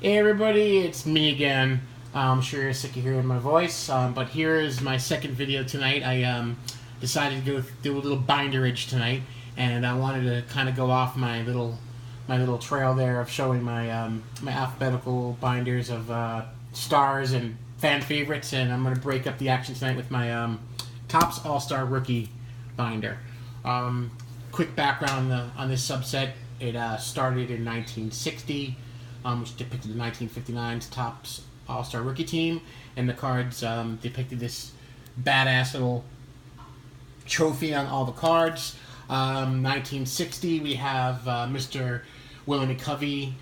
Hey everybody, it's me again. I'm sure you're sick of hearing my voice, but here is my second video tonight. I decided to do a little binderage tonight, and I wanted to kind of go off my little trail there of showing my alphabetical binders of stars and fan favorites, and I'm going to break up the action tonight with my Topps All-Star Rookie binder. Quick background on this subset. It started in 1960. Which depicted the 1959's Topps All-Star Rookie team, and the cards depicted this badass little trophy on all the cards. 1960, we have Mr. Willie McCovey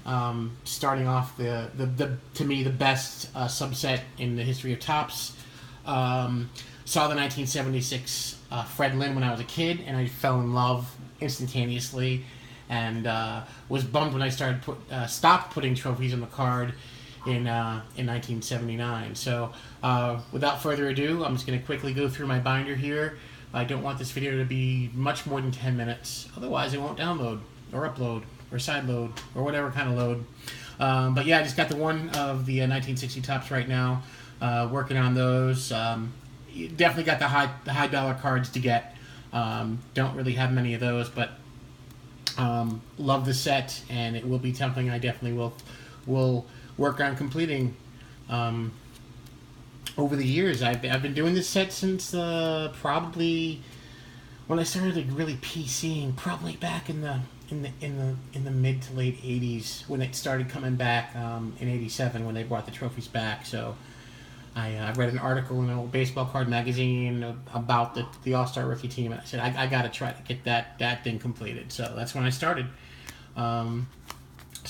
starting off the to me the best subset in the history of Topps. Saw the 1976 Fred Lynn when I was a kid, and I fell in love instantaneously. And was bummed when I stopped putting trophies on the card in 1979. So without further ado, I'm just going to quickly go through my binder here. I don't want this video to be much more than 10 minutes. Otherwise, it won't download or upload or sideload or whatever kind of load. But yeah, I just got the one of the 1960 Topps right now. Working on those. Definitely got the high dollar cards to get. Don't really have many of those, but love the set, and it will be something I definitely will work on completing over the years. I've been doing this set since probably when I started like, really PCing, probably back in the mid to late 80s when it started coming back in 87 when they brought the trophies back. So I read an article in an old baseball card magazine about the All-Star Rookie team, and I said, I got to try to get that thing completed. So that's when I started. So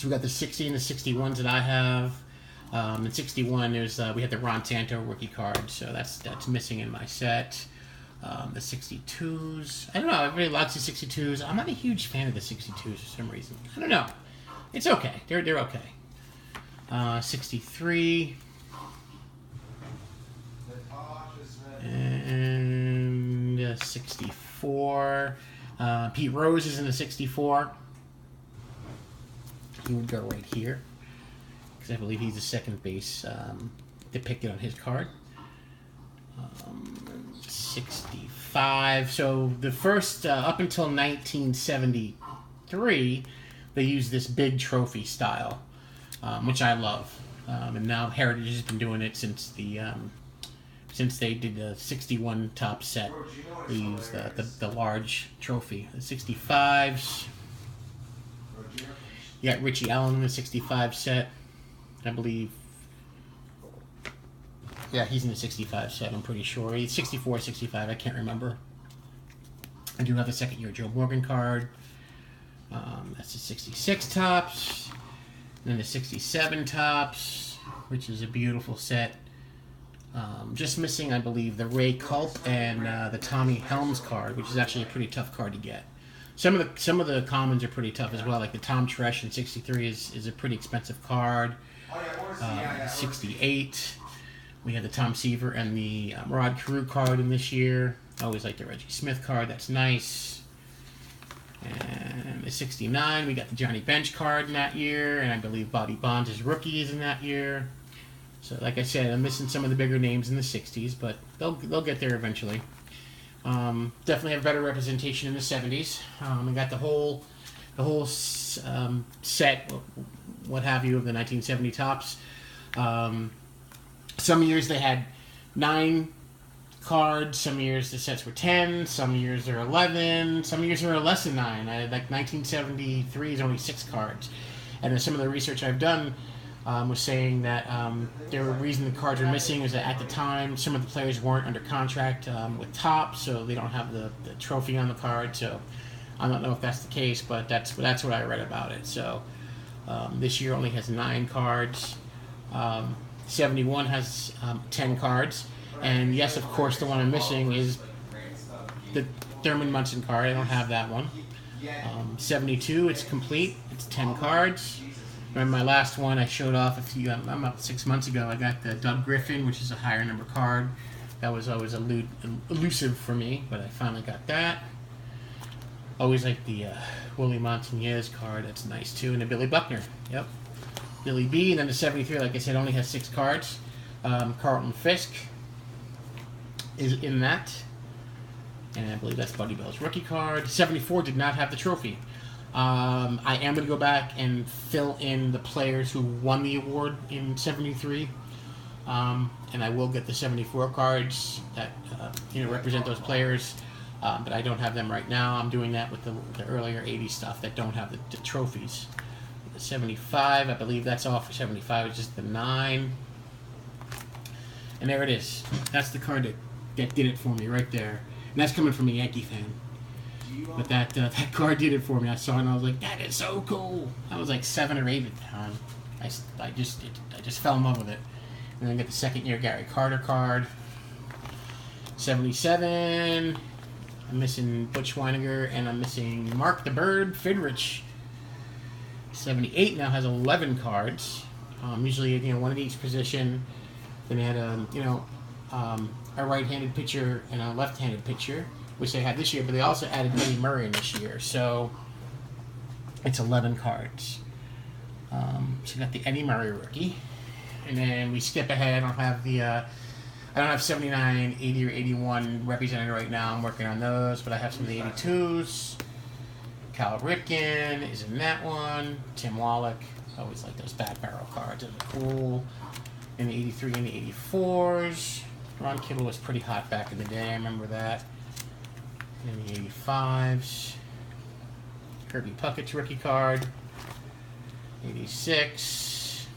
we got the 60 and the 61s that I have. In 61, we had the Ron Santo rookie card, so that's missing in my set. The 62s, I don't know, everybody likes the 62s. I'm not a huge fan of the 62s for some reason. I don't know. It's okay. They're okay. 63. And 64. Pete Rose is in the 64. He would go right here because I believe he's the second base depicted on his card. 65. So the first up until 1973, they used this big trophy style, which I love. And now Heritage has been doing it since they did the 61 top set. They used the large trophy. The 65s. You got Richie Allen in the 65 set, I believe. Yeah, he's in the 65 set, I'm pretty sure. He's 64, 65, I can't remember. I do have the second year Joe Morgan card. That's the 66 Topps. And then the 67 Topps, which is a beautiful set. Just missing, I believe, the Ray Culp and the Tommy Helms card, which is actually a pretty tough card to get. Some of the commons are pretty tough as well, like the Tom Tresh in 63 is a pretty expensive card. 68, we had the Tom Seaver and the Rod Carew card in this year. I always like the Reggie Smith card, that's nice. And the 69, we got the Johnny Bench card in that year, and I believe Bobby Bonds' rookie is in that year. So, like I said, I'm missing some of the bigger names in the 60s, but they'll get there eventually. Definitely have better representation in the 70s. We got the whole set, what have you, of the 1970 Topps. Some years they had 9 cards. Some years the sets were 10. Some years they're 11. Some years there are less than 9. Like 1973 is only 6 cards. And then some of the research I've done was saying that the reason the cards were missing is that at the time some of the players weren't under contract with Topps, so they don't have the trophy on the card. So I don't know if that's the case, but that's what I read about it. So this year only has 9 cards. 71 has 10 cards, and yes, of course, the one I'm missing is the Thurman Munson card. I don't have that one. 72, it's complete. It's 10 cards. Remember my last one I showed off about 6 months ago. I got the Doug Griffin, which is a higher number card. That was always elusive for me, but I finally got that. Always like the Willie Montañez card. That's nice too, and the Billy Buckner. Yep. Billy B. And then the 73, like I said, only has 6 cards. Carlton Fisk is in that. And I believe that's Buddy Bell's rookie card. 74 did not have the trophy. I am going to go back and fill in the players who won the award in 73. And I will get the 74 cards that represent those players. But I don't have them right now. I'm doing that with the earlier 80 stuff that don't have the trophies. The 75, I believe that's all for 75. It's just the 9. And there it is. That's the card that did it for me right there. And that's coming from a Yankee fan. But that card did it for me. I saw it and I was like, that is so cool. I was like 7 or 8 at the time. I just fell in love with it. And then I get the second year Gary Carter card. 77. I'm missing Butch Weiniger and I'm missing Mark the Bird Binderage. 78 now has 11 cards. Usually, one at each position. Then they had a right-handed pitcher and a left-handed pitcher, which they had this year, but they also added Eddie Murray in this year, so it's 11 cards. So you got the Eddie Murray rookie, and then we skip ahead. I don't have 79, 80, or 81 represented right now. I'm working on those, but I have some of the 82s. Cal Ripken is in that one. Tim Wallach. I always like those back barrel cards. Those are cool. In the 83 and the 84s. Ron Kittle was pretty hot back in the day. I remember that. In the 85s. Kirby Puckett's rookie card. 86.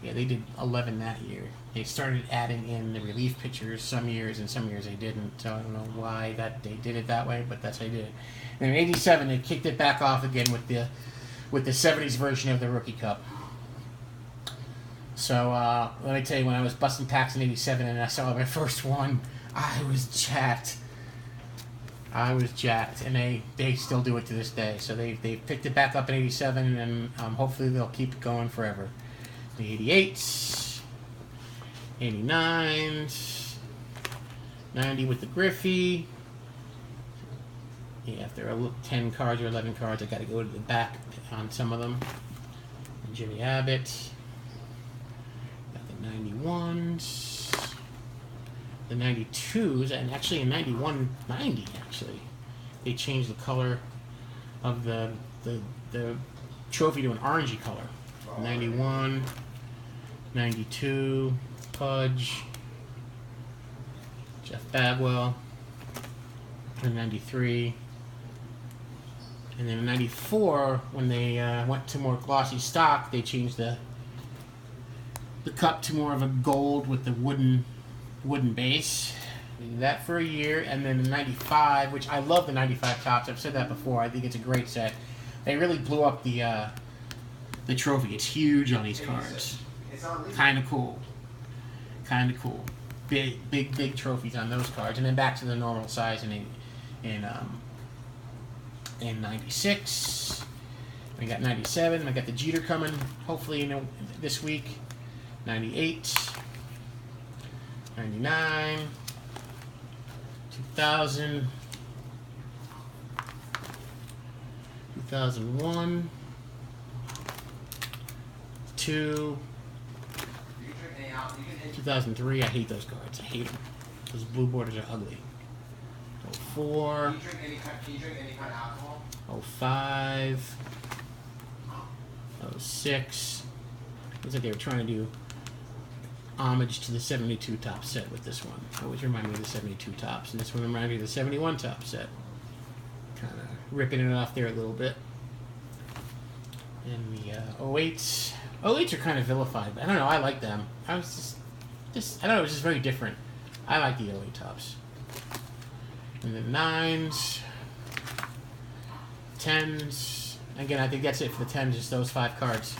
Yeah, they did 11 that year. They started adding in the relief pitchers some years, and some years they didn't. So I don't know why they did it that way, but that's how they did it. And in 87, they kicked it back off again with the 70s version of the Rookie Cup. So let me tell you, when I was busting packs in 87 and I saw my first one, I was jacked. And they still do it to this day. So they picked it back up in 87, and hopefully they'll keep it going forever. The 88s, 89s, 90 with the Griffey. Yeah, if there are 10 cards or 11 cards, I got to go to the back on some of them. And Jimmy Abbott. Got the 91s. The 92s, and actually in 91-90, actually, they changed the color of the trophy to an orangey color. 91, 92, Pudge, Jeff Bagwell, and 93. And then in 94, when they went to more glossy stock, they changed the cup to more of a gold with the wooden base. They did that for a year. And then in 95, which I love the 95 tops. I've said that before. I think it's a great set. They really blew up the trophy. It's huge on these cards. Kind of cool. Big trophies on those cards. And then back to the normal size in 96. We got 97. I got the Jeter coming, hopefully, this week. 98. 99. 2000. 2001. 2. 2003. I hate those cards. I hate them. Those blue borders are ugly. 04. Can you drink any kind of alcohol? 05. 06. Looks like they were trying to do homage to the 72 top set with this one. Always remind me of the 72 tops, and this one reminds me of the 71 top set. Kind of ripping it off there a little bit. And the 08s. 08s are kind of vilified, but I don't know. I like them. I was just I don't know. It was just very different. I like the 08 tops. And the 9s. 10s. Again, I think that's it for the 10s. Just those 5 cards.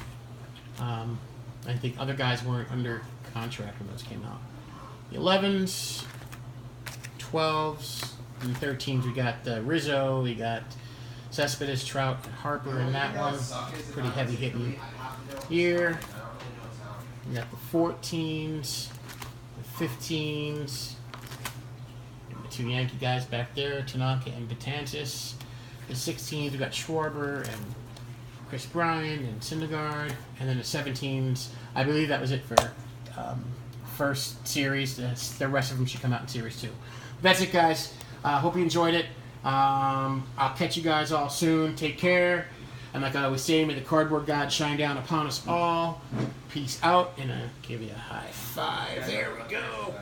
I think other guys weren't under contract when those came out. The 11s, 12s, and 13s. We got Rizzo. We got Cespedes, Trout, and Harper in that one. Pretty heavy hitting here. We got the 14s, the 15s, and the 2 Yankee guys back there, Tanaka and Betances. The 16s, we got Schwarber and Chris Bryant and Syndergaard, and then the 17s. I believe that was it for first series. The rest of them should come out in series 2. That's it, guys. Hope you enjoyed it. I'll catch you guys all soon. Take care. And like I always say, may the cardboard God shine down upon us all. Peace out, and I'll give you a high five. There we go.